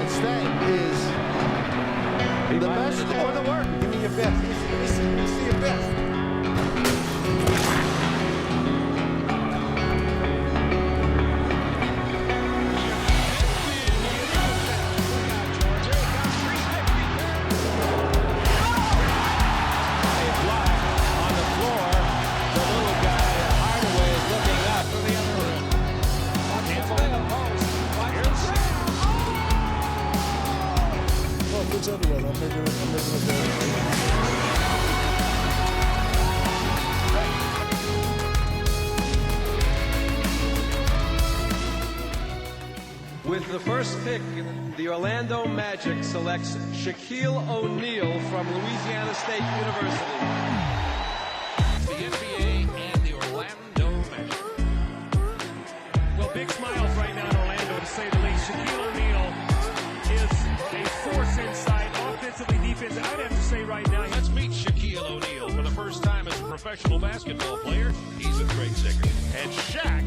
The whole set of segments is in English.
chance. That is the best or the worst. Give me your best. Let me see your best. With the first pick, the Orlando Magic selects Shaquille O'Neal from Louisiana State University. The NBA and the Orlando Magic. Well, big smiles right now in Orlando, to say the least. Shaquille O'Neal is a force inside, offensively, defense. I'd have to say right now. Let's meet Shaquille O'Neal for the first time as a professional basketball player. He's a great singer. And Shaq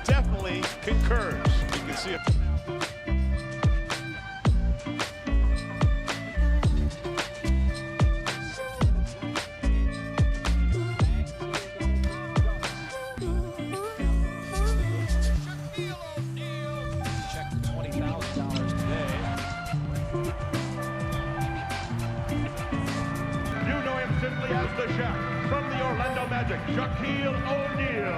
definitely concurs. You can see it. Simply as the Shaq from the Orlando Magic, Shaquille O'Neal.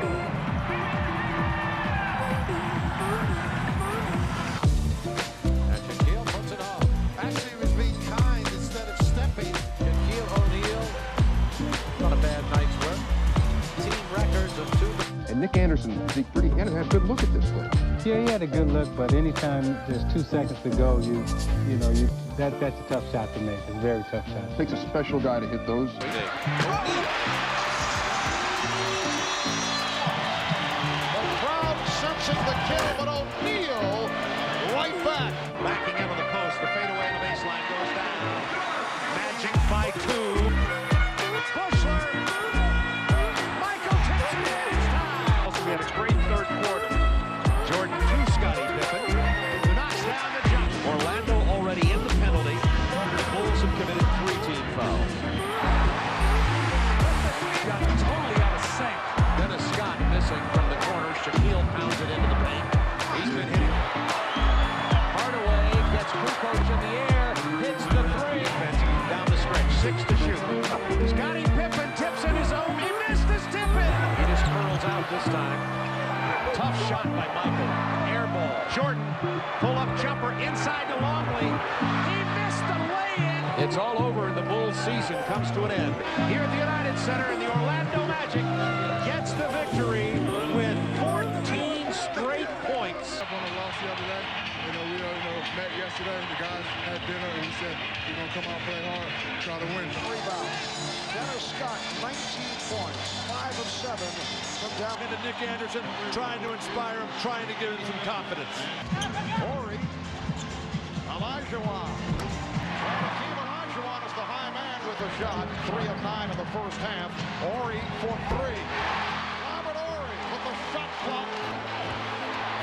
And Shaquille puts it off. Actually, he was being kind instead of stepping. Shaquille O'Neal, not a bad night's work. Team records of 2. And Nick Anderson, he had a good look at this thing. Yeah, he had a good look, but anytime there's 2 seconds to go, that's a tough shot to make. It's a very tough shot. It takes a special guy to hit those. The crowd sensing the kill, but O'Neal right back. Backing into the post, the fadeaway on the baseline goes down. Magic by 2. Bushler. Michael takes it in his time. Also, we had a great third quarter. Jordan to Scottie Pippen, who knocks down the jump. Orlando already in the penalty. The Bulls have committed 3 team fouls. Got totally out of sync. Dennis Scott missing from the corner. Shaquille pounds it into the paint. He's been hitting. Hardaway gets Kukoc in the air, hits the 3. Down the stretch, 6 to shoot. Scottie Pippen tips in his own. He missed his tip-in. He just curls out this time. Tough shot by Michael. Air ball. Jordan, pull-up jumper inside to Longley. He missed the lay-in. It's all over. The Bulls season comes to an end. Here at the United Center, and the Orlando Magic gets the victory with 14 straight points. On a loss the other day. We met yesterday. The guys had dinner, and he said, "We're gonna come out and play hard, try to win." Rebound. Dennis Scott, 19 points, 5 of 7 from down. Into Nick Anderson, trying to inspire him, trying to give him some confidence. Horry, Olajuwon. Hakeem Olajuwon is the high man with the shot. 3 of 9 in the first half. Horry for 3. Robert Horry with the shot clock.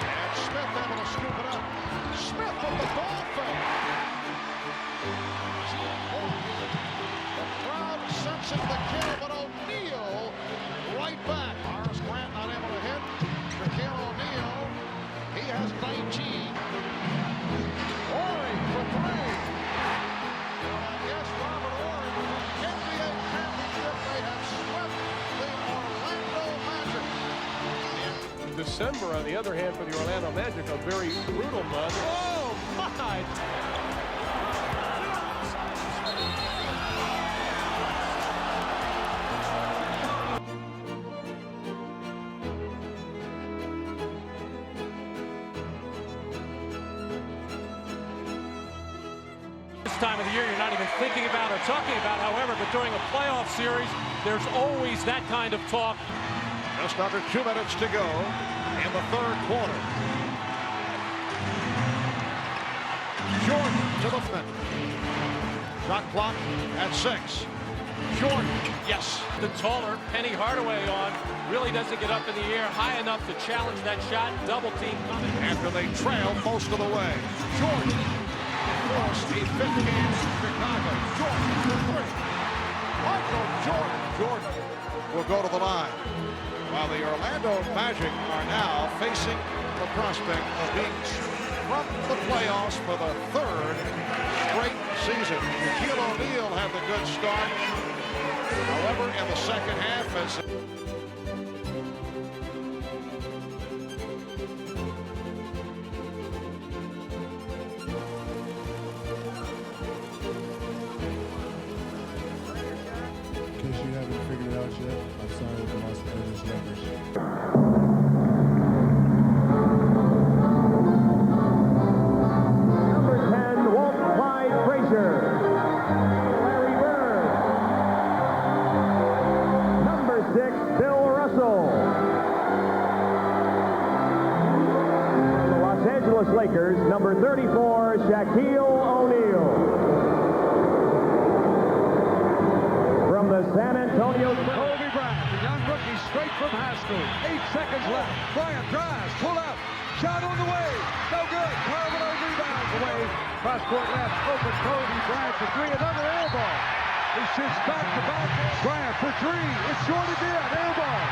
And Smith able to scoop it up. Smith with the ball fake. The crowd sensing the kill, but O'Neal right back. Horace Grant not able to hit. Shaquille O'Neal, he has 19. Horry for 3. Yes, Robert Horry with the NBA championship. They have swept the Orlando Magic. December, on the other hand, for the Orlando Magic, a very brutal month. Oh, my! This time of the year, you're not even thinking about or talking about, however, but during a playoff series, there's always that kind of talk. Just under 2 minutes to go in the third quarter. Jordan to the finish. Shot clock at 6. Jordan. Yes. The taller Penny Hardaway on really doesn't get up in the air high enough to challenge that shot. Double team coming. After they trail most of the way. Jordan forced a 15 Chicago. Jordan for three. Michael Jordan. Jordan will go to the line. While the Orlando Magic are now facing the prospect of being from the playoffs for the third straight season. Shaquille O'Neal had the good start. However, in the second half, as In case you haven't figured it out yet, I'm signed with the Los Angeles Lakers. Lakers, number 34, Shaquille O'Neal. From the San Antonio Spurs. Kobe Bryant, the young rookie, straight from high school. 8 seconds left. Bryant drives, pull up, shot on the way. No good. Carmelo rebounds away. Cross court left, open. Kobe Bryant for three. Another air ball. He shoots back to back. Bryant for three. It's short again. Air ball.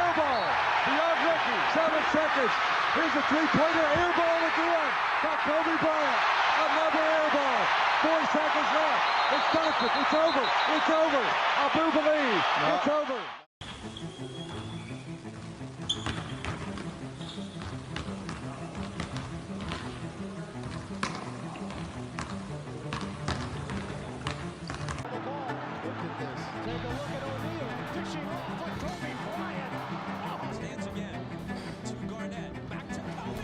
Air ball. The young rookie. 7 seconds. Here's a three-pointer, air ball again by Kobe Bryant. Another air ball. 4 seconds left. It's Duncan. It's over. It's over. I do believe. It's over. look at this. Take a look at O'Neal. Dishing off for Kobe Bryant. Stands again to Garnett. Back to Powell.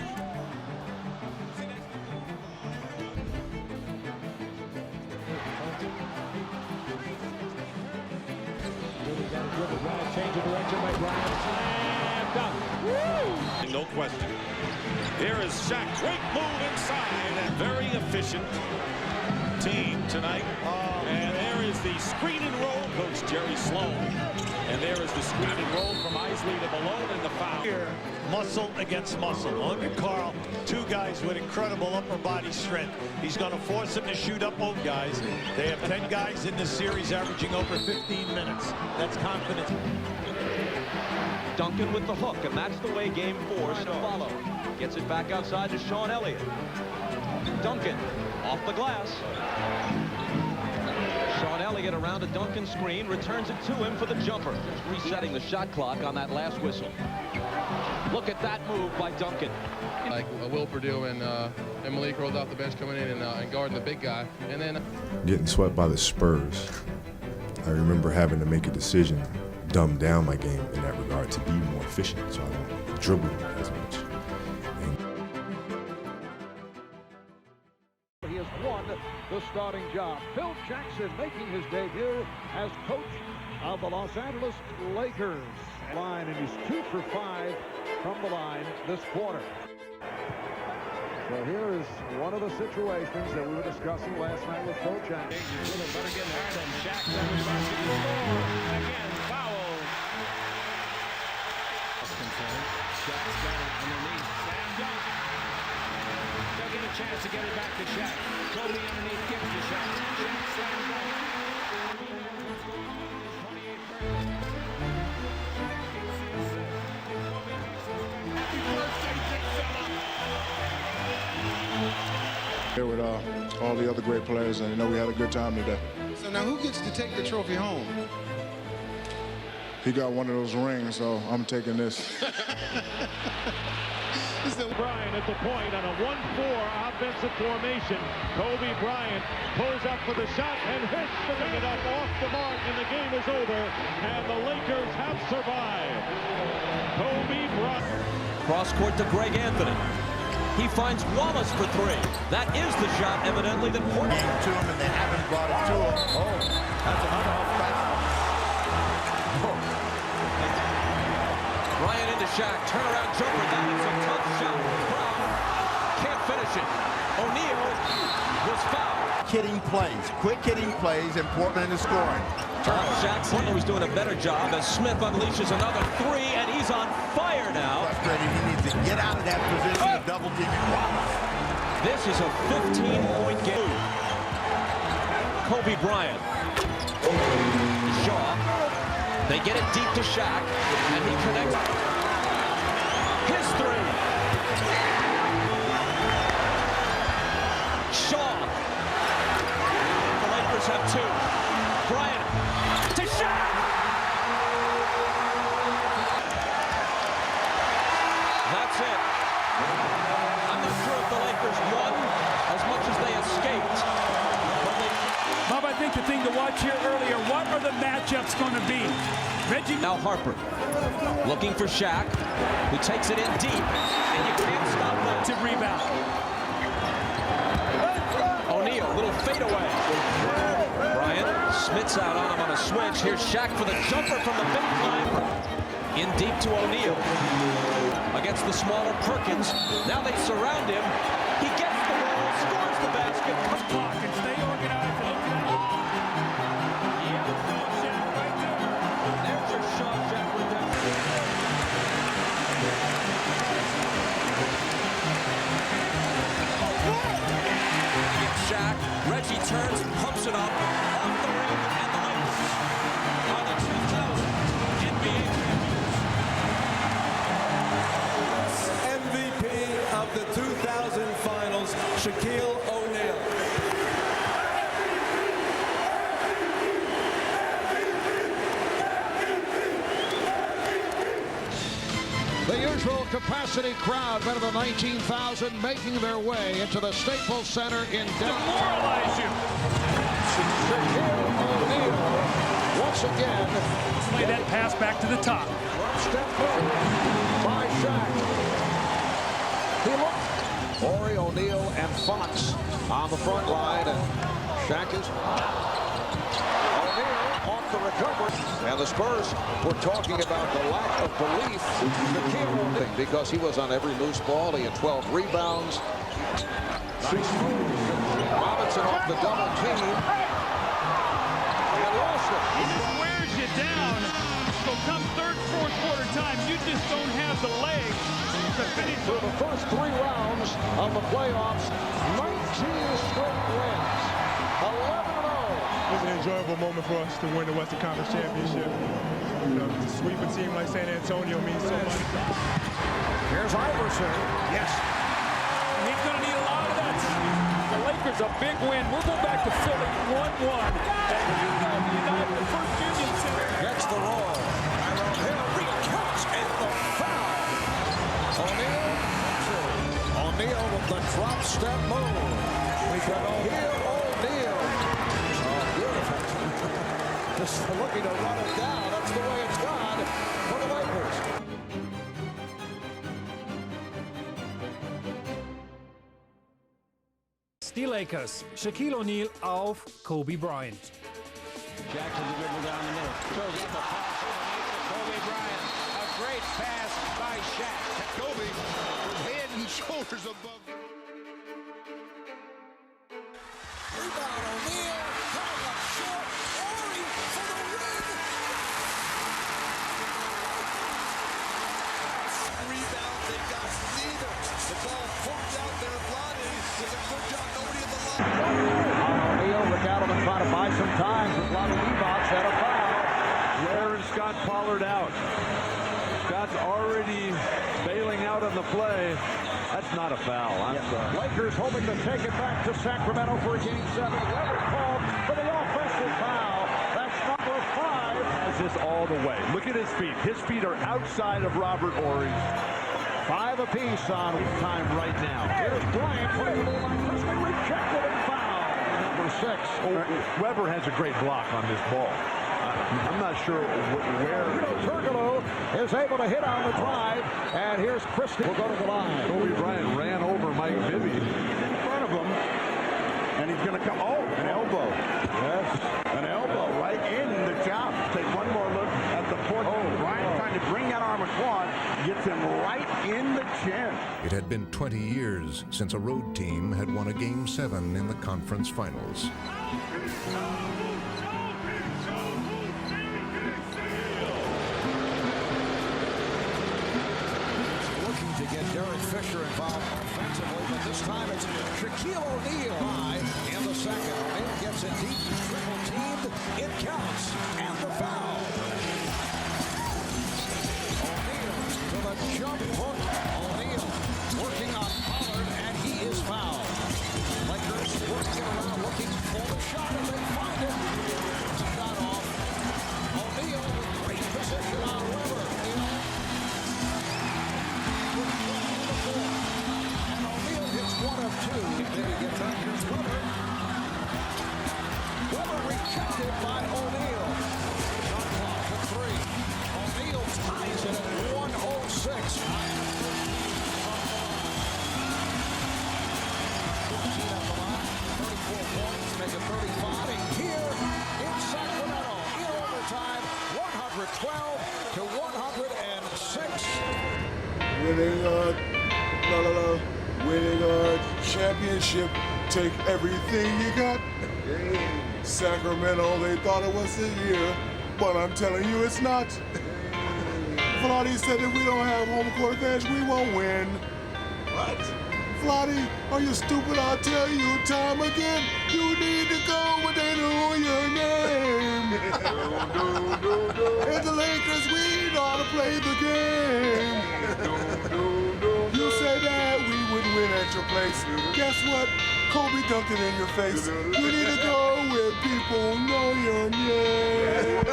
Change of direction by Bryant. Slam dunk. No question. Here is Shaq. Great move inside and very efficient team tonight. And there is the screen and roll, Coach Jerry Sloan. And there is the screen and roll from Isley to Malone and the foul. Here, muscle against muscle. Look at Carl, two guys with incredible upper body strength. He's going to force them to shoot up both guys. They have 10 guys in this series averaging over 15 minutes. That's confidence. Duncan with the hook, and that's the way game 4 should follow. Gets it back outside to Sean Elliott. Duncan off the glass. Sean Elliott around a Duncan screen, returns it to him for the jumper. Resetting the shot clock on that last whistle. Look at that move by Duncan. Like Will Purdue and Malik rolls off the bench coming in and guarding the big guy. And then Getting swept by the Spurs, I remember having to make a decision, dumb down my game in that regard to be more efficient, so I don't dribble as much. He has won the starting job. Phil Jackson making his debut as coach of the Los Angeles Lakers. Line, and he's 2 for 5 from the line this quarter. So here is one of the situations that we were discussing last night with Phil Jackson. Better get hard and Shaq's on the basket to score. Again, foul. Shaq's got it underneath. Slam dunk. They'll get a chance to get it back to Shaq. Kobe underneath, give it to Shaq. Shaq slam dunk. Happy birthday, Dick Fella. Here with all the other great players, and I know we had a good time today. So now who gets to take the trophy home? He got one of those rings, so I'm taking this. Bryant at the point on a 1-4 offensive formation. Kobe Bryant pulls up for the shot and hits, putting it up off the mark, and the game is over, and the Lakers have survived. Kobe Bryant. Cross court to Greg Anthony. He finds Wallace for 3. That is the shot, evidently, that Portland To him, and they haven't brought it to him. Oh, that's another offensive. Bryant into Shaq, turnaround jumper, that is a tough shot. Brown can't finish it. O'Neal was fouled. Hitting plays, quick hitting plays, and Portland is scoring. Shaq Portnoy was doing a better job as Smith unleashes another three, and he's on fire now. Frustrating. He needs to get out of that position of double teaming Wallace. This is a 15-point game. Kobe Bryant. Shaw. They get it deep to Shaq, and he connects. His three. Shaw. The Lakers have two. Bryant to Shaq. That's it. I'm not sure if the Lakers won as much as they escaped. Bob, I think the thing to watch here earlier, what are the matchups going to be? Reggie. Now Harper looking for Shaq, who takes it in deep, and you can't stop that. To rebound. O'Neal, little fadeaway. Bryant smits out on him on a switch. Here's Shaq for the jumper from the baseline. In deep to O'Neal. Against the smaller Perkins. Now they surround him. He gets the ball, scores the basket. Clock and stay organized. There's your Shawshank redemption. Shaq, Reggie turns, pumps it up, off the rim, and the Lakers are the 2000 NBA champions. MVP of the 2000 finals, Shaquille O'Neal. The usual capacity crowd, better than 19,000, making their way into the Staples Center in Denver. Demoralize you. Shaquille O'Neal, once again. Play that pass back to the top. Step move by Shaq. He looked. Horry, O'Neal, and Fox on the front line, and Shaq is O'Neal off the recovery. And the Spurs were talking about the lack of belief in Shaquille O'Neal because he was on every loose ball. He had 12 rebounds. Nice move. Robinson off the double team. And lost it. It wears you down. So come third, fourth quarter time, you just don't have the legs to finish. For the first 3 rounds of the playoffs, 19 straight wins. 11-0. It was an enjoyable moment for us to win the Western Conference Championship. You know, to sweep a team like San Antonio means so much. Here's Iverson. Yes. He's going to need a lot of that. The Lakers a big win. We'll go back to Philly 1-1. And the First Union Center. Gets the roll. Hill recounts and the foul. O'Neal with the drop step move. Here O'Neal. Beautiful. Just looking to run it down. That's the way it's gone for the Lakers. Die Lakers. Shaquille O'Neal auf Kobe Bryant. Jackson the dribble down the middle. Throws up a pass underneath to Kobe Bryant. A great pass by Shaq. Kobe with head and shoulders above. Rebound O'Neal. High up short. Horry for the win. Rebound, they got neither. The ball poked out there. Vlade does a good job. Nobody in the line. O'Neal look out and try to buy some time. A lot of rebounds had a foul. Where is Scott Pollard out? Scott's already bailing out on the play. That's not a foul. I'm sorry. Lakers hoping to take it back to Sacramento for Game 7. Weber called for the offensive foul. That's number 5. Has this all the way. Look at his feet. His feet are outside of Robert Horry's. 5 apiece on time right now. Here's Bryant putting the line. Crispy rejected and foul. Number 6. Oh, Weber has a great block on this ball. I'm not sure where. Turkoglu is able to hit on the drive, and here's Christie. We'll go to the line. Kobe Bryant ran over Mike Bibby in front of him, and he's going to come. Oh, an elbow. Yes, an elbow right in the job. Take one more look at the point. Oh, Bryant trying to bring that arm across, gets him right in the chin. It had been 20 years since a road team had won a Game 7 in the conference finals. Fisher involved offensively, but this time it's Shaquille O'Neal in the second. O'Neal gets it deep, triple teamed, it counts, and the foul. O'Neal to the jump hook. O'Neal working on Pollard, and he is fouled. Lakers working around, looking for the shot, and they find it. Shot off. O'Neal with great position on Weber. And O'Neal hits one of two. Then he gets under cover. Weber rejected by O'Neal. Shot clock for three. O'Neal ties it at 106. 15 at the line, 34 points, make it 35. And here in Sacramento, in overtime, 112 to 106. Winning a championship, take everything you got. Sacramento, they thought it was the year, but I'm telling you it's not. Vlade said if we don't have home court advantage, we won't win. What? Vlade, are you stupid? I'll tell you time again. You need to go when they know your name. And the Lakers, we know how to play the game. You said that we would win at your place. Guess what? Kobe dunked it in your face. You need to go where people know your name.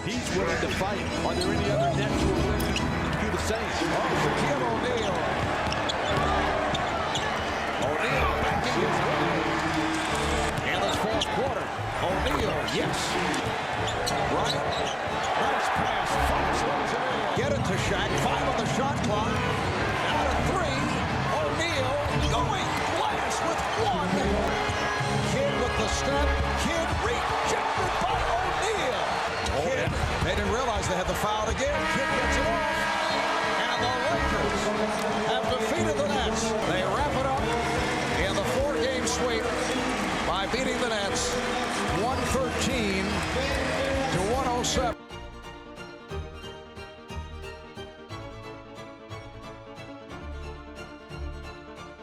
He's willing to fight. Are there any other nets who are willing to do the same? Shaquille O'Neal. O'Neal backing his way. And this fourth quarter. O'Neal, yes. Bryant, nice pass. Get it to Shaq. 5 on the shot clock. Out of 3. O'Neal going glass with 1. Kidd with the step. Kidd rejected by O'Neal. Kidd, they didn't realize they had the foul again. Kidd gets it off. And the Lakers have defeated the Nets. They wrap it up in the 4-game sweep by beating the Nets 113 to 107.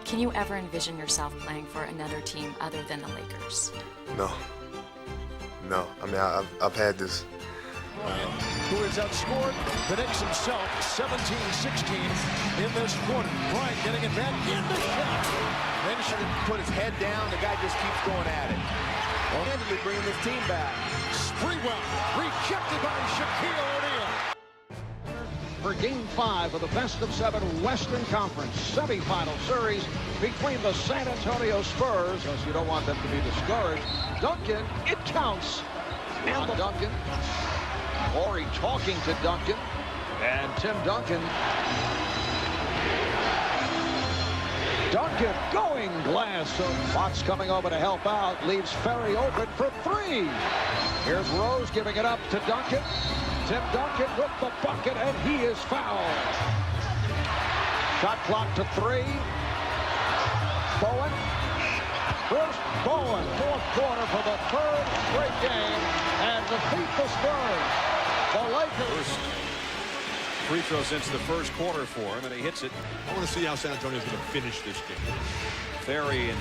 Can you ever envision yourself playing for another team other than the Lakers? No. I mean, I've had this. Who has outscored the Knicks himself 17-16 in this quarter. Bryant getting it back in the shot. Then should have put his head down. The guy just keeps going at it. Handedly bringing this team back. Sprewell rejected by Shaquille O'Neal. For Game 5 of the best-of-7 Western Conference semifinal series between the San Antonio Spurs, because you don't want them to be discouraged. Duncan, it counts. And Duncan. Horry talking to Duncan. And Tim Duncan. Duncan going glass. So Fox coming over to help out. Leaves Ferry open for 3. Here's Rose giving it up to Duncan. Tim Duncan with the bucket, and he is fouled. Shot clock to 3. Bowen. Bruce Bowen, fourth quarter for the 3rd straight game, and defeat the Spurs. The Lakers. Free throw since the first quarter for him, and he hits it. I want to see how San Antonio is going to finish this game. Ferry and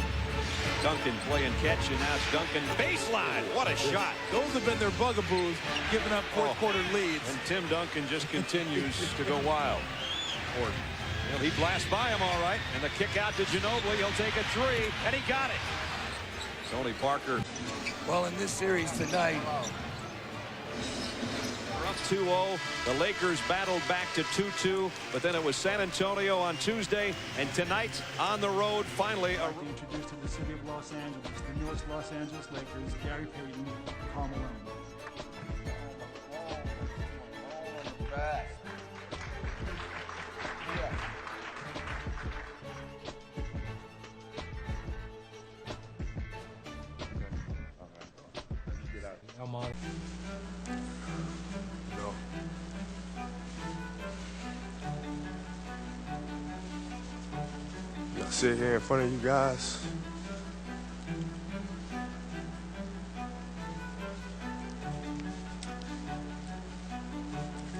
Duncan playing catch, and now it's Duncan baseline. What a shot. Those have been their bugaboos, giving up fourth quarter leads. And Tim Duncan just continues to go wild. Well, he blasts by him all right, and the kick out to Ginobili. He'll take a 3, and he got it. Tony Parker. Well, in this series tonight, up 2-0. The Lakers battled back to 2-2, but then it was San Antonio on Tuesday, and tonight on the road, finally introduced to the city of Los Angeles, the newest Los Angeles Lakers, Gary Payton, Karl Malone. I'm on. I sit here in front of you guys.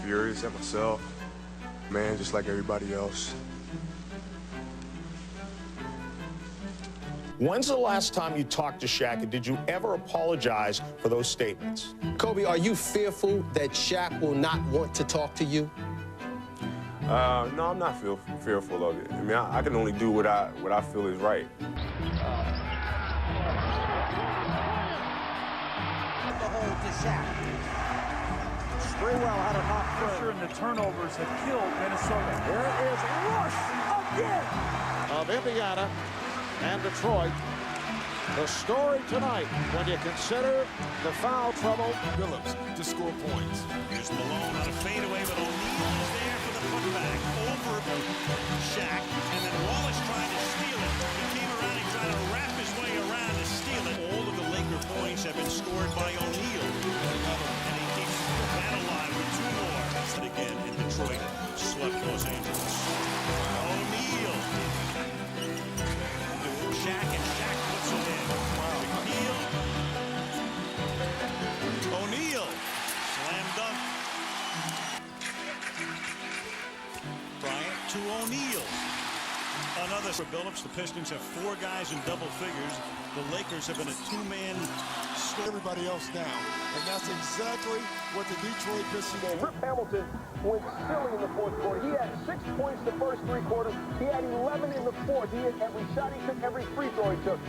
Furious at myself. Man, just like everybody else. When's the last time you talked to Shaq, and did you ever apologize for those statements? Kobe, are you fearful that Shaq will not want to talk to you? No, I'm not fearful of it. I mean, I can only do what I feel is right. The hole to Shaq. Sprewell had a hot pressure, and the turnovers have killed Minnesota. There is Rush again of Indiana and Detroit. The story tonight, when you consider the foul trouble. Phillips to score points. Here's Malone on a fadeaway, but O'Neal is there for the putback over Shaq, and then Wallace trying to steal it. He came around, he tried to wrap his way around to steal it. All of the Laker points have been scored by O'Neal. And he keeps that alive with two more. And again in Detroit, swept Los Angeles. O'Neal. Shaq, and Shaq puts it in. O'Neal. Slam dunk. Bryant to O'Neal. Another for Billups. The Pistons have 4 guys in double figures. The Lakers have been a 2-man score. Everybody else down. And that's exactly what the Detroit Pistons did. Rip Hamilton went silly in the fourth quarter. He had 6 points the first 3 quarters. He had 11 in the fourth. He hit every shot he took, every free throw he took.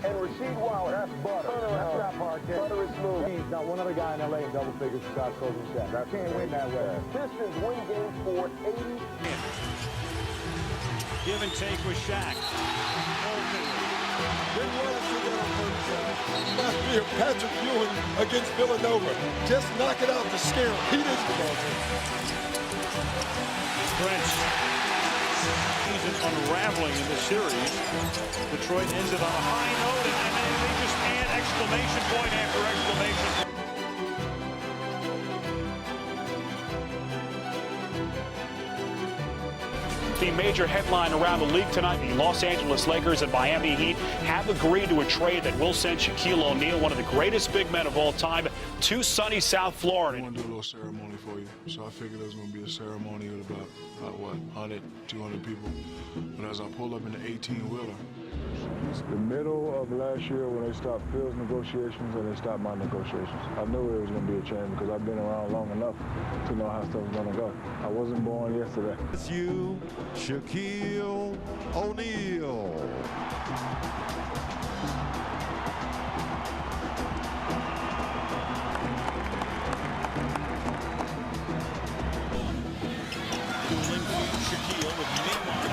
And Rasheed Wallace, that's butter. That's not hard. Butter is smooth. He's not one other guy in LA in double figures besides Kobe and Shaq. I can't win that way. Pistons win game 4, 80. Give and take with Shaq. Reminds me of Patrick Ewing against Villanova. Just knock it out to scare him. He didn't belong to French. Season unraveling in this series. Detroit ends it on a high note, and they just add exclamation point after exclamation point. The major headline around the league tonight, the Los Angeles Lakers and Miami Heat have agreed to a trade that will send Shaquille O'Neal, one of the greatest big men of all time, to sunny South Florida. I want to do a little ceremony for you. So I figured there was going to be a ceremony with about what, 100, 200 people. But as I pulled up in the 18-wheeler, the middle of last year when they stopped Phil's negotiations and they stopped my negotiations. I knew there was going to be a change because I've been around long enough to know how stuff was going to go. I wasn't born yesterday. It's you, Shaquille O'Neal. Shaquille with Neymar.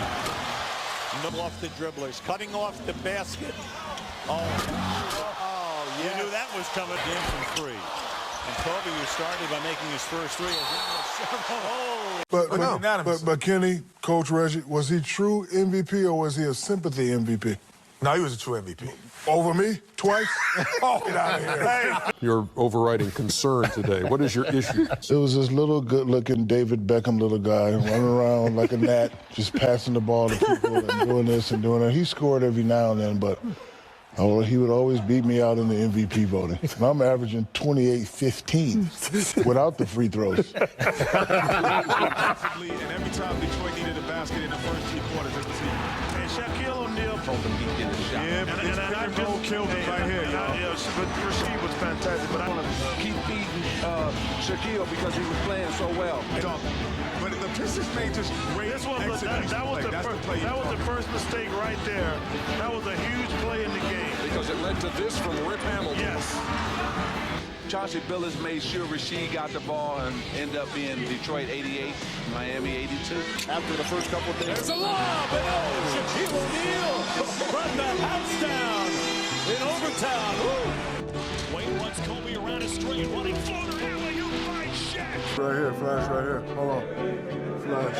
Off the dribblers, cutting off the basket. Oh, yeah. You knew that was coming. Game from 3. And Kobe, who started by making his first 3. But Kenny, Coach Reggie, was he true MVP or was he a sympathy MVP? No, he was a true MVP. Over me? Twice? Oh, get out of here. Hey. Your overriding concern today, what is your issue? It was this little good-looking David Beckham little guy running around like a gnat, just passing the ball to people and doing this and doing that. He scored every now and then, but he would always beat me out in the MVP voting. And I'm averaging 28-15 without the free throws. And every time Detroit needed a basket in the first 3 quarters of the season. And Shaquille O'Neal told him he'd get a shot. Yeah, and I just killed him right here, y'all. But Rasheed was fantastic. But I want to keep beating Shaquille because he was playing so well. But the Pistons made just great that was the first mistake right there. That was a huge play in the game. Because it led to this from Rip Hamilton. Yes. Chauncey Billups made sure Rasheed got the ball and ended up being Detroit 88, Miami 82. After the first couple of days. There's a lob, and Shaquille O'Neal from the house down in Overtown. Wade wants Kobe around a screen, running floater alley-oop by Shaq. Right here, flash right here. Hold on. Flash.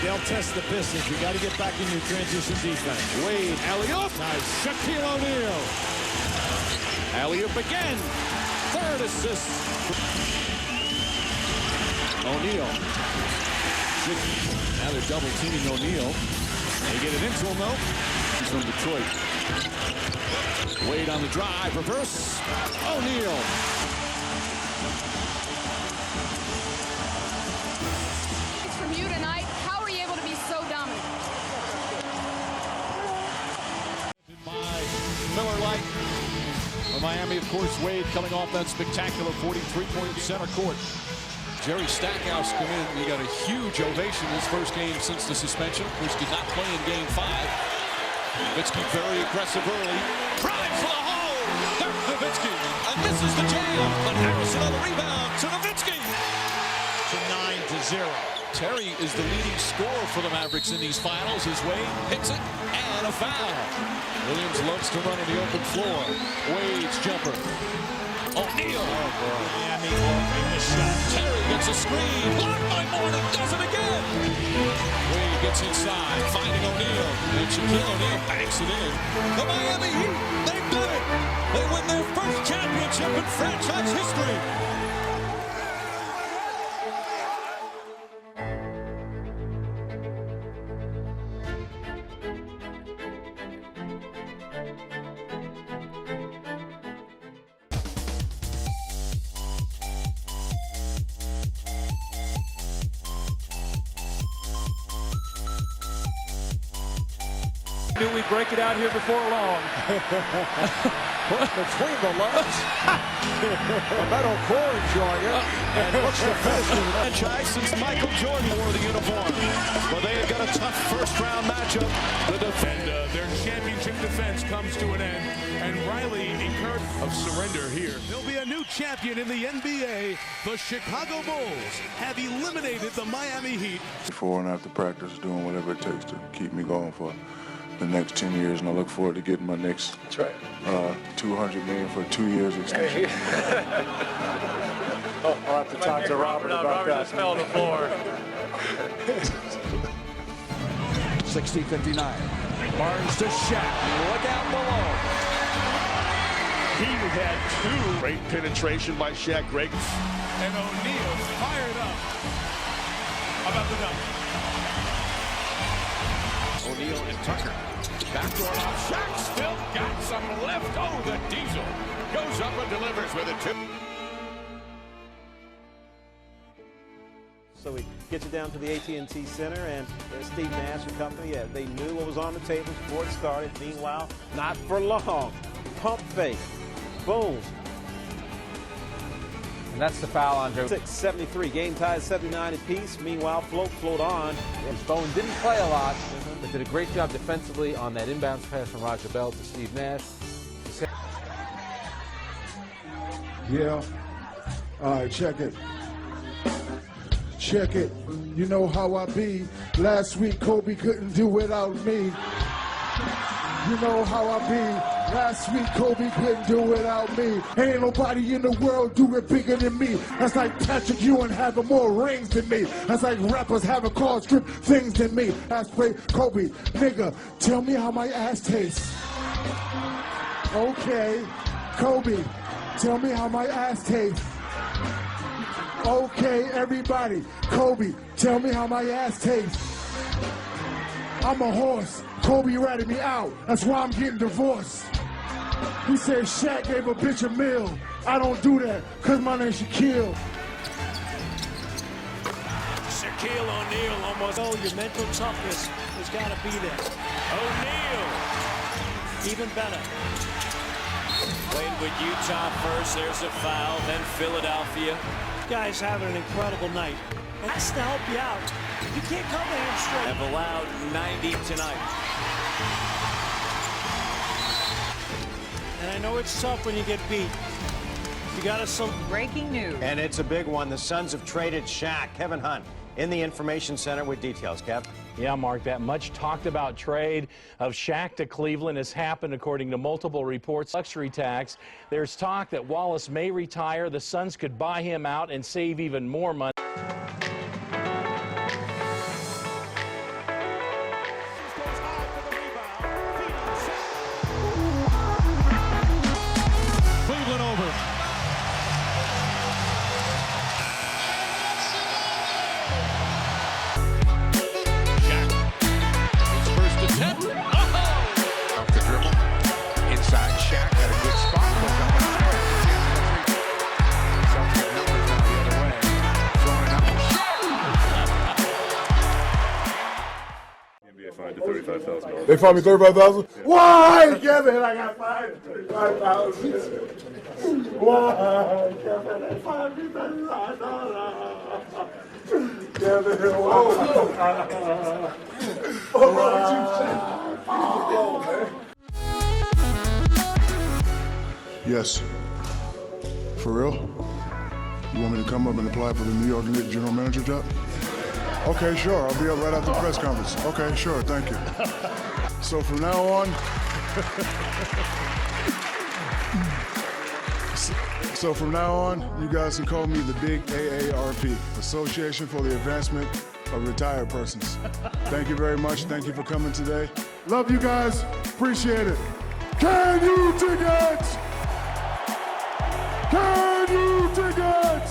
They'll test the Pistons. You got to get back in your transition defense. Wade, alley-oop. Nice. Shaquille O'Neal. Alley-oop again. Third assist. O'Neal. Now they're double teaming O'Neal. They get it into him though. He's from Detroit. Wade on the drive. Reverse. O'Neal. Miami, of course, Wade coming off that spectacular 43-point center court. Jerry Stackhouse come in. He got a huge ovation his first game since the suspension, which did not play in Game 5. Nowitzki very aggressive early. Drives for the hole. Dirk Nowitzki. And this is the jam. But Harrison on the rebound to Nowitzki. To 9-0. Terry is the leading scorer for the Mavericks in these finals. His Wade hits it and a foul. Williams loves to run on the open floor. Wade's jumper. O'Neal. Miami blocking the shot. Terry gets a screen. Blocked by Morton. Does it again. Wade gets inside, finding O'Neal. And Shaquille O'Neal banks it in. The Miami Heat, they've done it. They win their first championship in franchise history. Knew we'd break it out here before long. Between the legs. The metal core enjoying it. And looks to finish the franchise since Michael Jordan wore the uniform. Well, they have got a tough first-round matchup. And their championship defense comes to an end. And Riley encouraged of surrender here. There'll be a new champion in the NBA. The Chicago Bulls have eliminated the Miami Heat. Before and after practice, doing whatever it takes to keep me going for the next 10 years, and I look forward to getting my next $200 million for a 2 years extension. I'll have to talk to Robert about that. Fell on the floor. 60-59. Barnes to Shaq. Look out below. He had two. Great penetration by Shaq. Great. And O'Neal fired up about the dunk. O'Neal and Tucker. Backdoor off. Shaq still got some left. Oh, the Diesel goes up and delivers with a tip. So we get you down to the AT&T Center, and Steve Nash and company, they knew what was on the table before it started. Meanwhile, not for long. Pump fake. Boom. And that's the foul on Joe. 6-73. Game tied 79 apiece. Meanwhile, float on. Bone didn't play a lot, but did a great job defensively on that inbounds pass from Roger Bell to Steve Nash. Yeah. All right, check it. Check it. You know how I be. Last week, Kobe couldn't do without me. You know how I be. Last week, Kobe couldn't do without me. Ain't nobody in the world do it bigger than me. That's like Patrick Ewing having more rings than me. That's like rappers having car strip things than me. Ass play Kobe, nigga, tell me how my ass tastes. Okay, Kobe, tell me how my ass tastes. Okay, everybody, Kobe, tell me how my ass tastes. I'm a horse. Kobe ratted me out. That's why I'm getting divorced. He said Shaq gave a bitch a meal. I don't do that, cause my name's Shaquille. Shaquille O'Neal almost. Oh, your mental toughness has got to be there. O'Neal. Even better. Played with Utah first. There's a foul. Then Philadelphia. This guy's having an incredible night. And that's to help you out. You can't cover him straight. Have allowed 90 tonight. And I know it's tough when you get beat. You got to breaking news. And it's a big one. The Suns have traded Shaq. Kevin Hunt in the Information Center with details. Kev. Yeah, Mark, that much talked about trade of Shaq to Cleveland has happened according to multiple reports. Luxury tax. There's talk that Wallace may retire. The Suns could buy him out and save even more money. They fined me $35,000. Why, Kevin? I got fined $35,000. Why, Kevin? They fined me $35,000. Kevin, why? Yes. For real? You want me to come up and apply for the New York Knicks general manager job? Okay, sure. I'll be up right after the press conference. Okay, sure. Thank you. So from now on, you guys can call me the Big AARP, Association for the Advancement of Retired Persons. Thank you very much. Thank you for coming today. Love you guys. Appreciate it. Can you dig it? Can you dig it?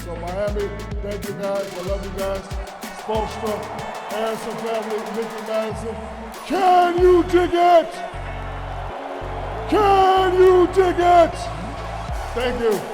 So Miami, thank you guys. I love you guys. Spolstra, Harrison family, Mickey Madison. Can you dig it? Can you dig it? Thank you.